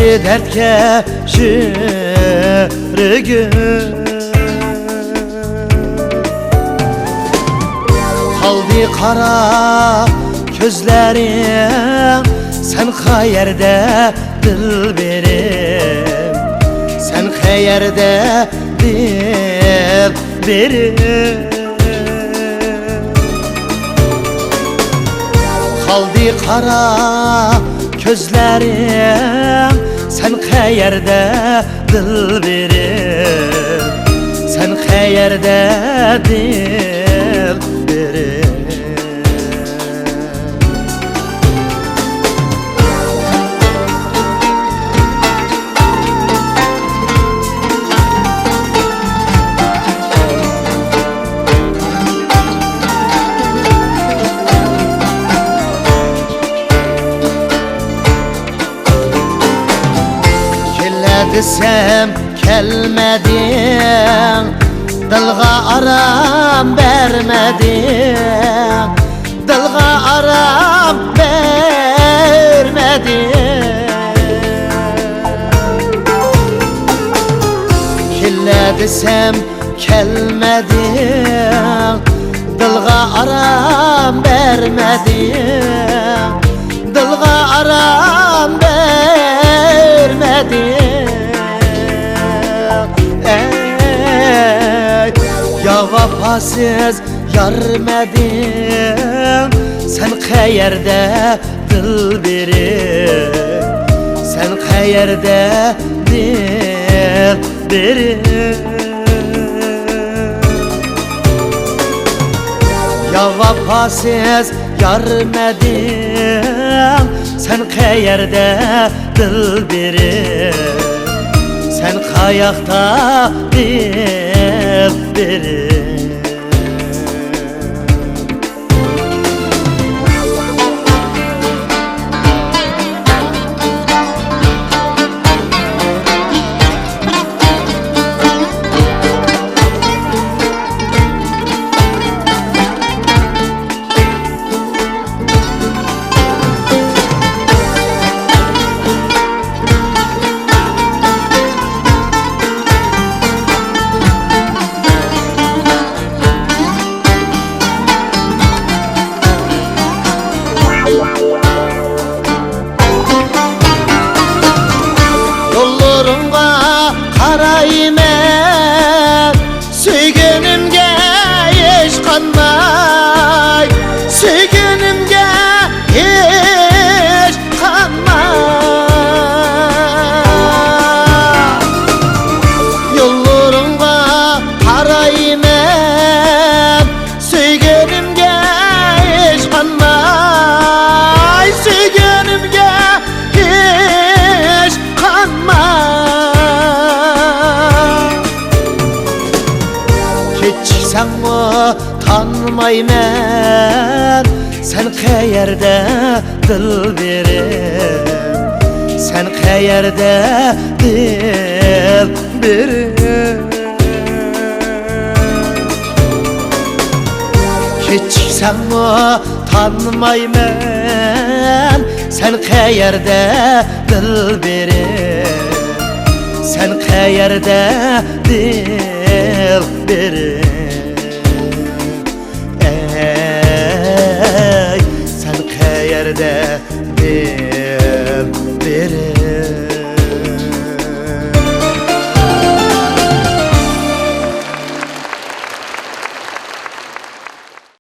Geldi dertkeşi gün, kaldı kara gözlerim, sen hayerde dilberim, sen hayerde dilberim. Kaldı kara gözlerim, sen hayerde dilberim, sen hayerde dilberim. Desem gelmedin, dalga aram vermedin, dalga aram vermedin. Kelle desem gelmedin, dalga aram vermedin, dalga aram vermedin. Ya vefasız yarmedim, sen hayerde dilberim, sen hayerde dilberim. Ya vefasız yarmedim, sen hayerde dilberim, sen kayakta dilberim. Yollarımda karayım ben, sevgilimge hiç kanmay, sevgilimge hiç kanmay. Yollarımda karayım ben, sevgilimge hiç kanmay, sevgilimge hiç kanmay. Keçsem mi tanmayman, sen qayerda dilberim, sen qayerda dilberim. Keçsem mi tanmayman, sen qayerda dilberim, sen qayerda dilberim. Ey sen qayerda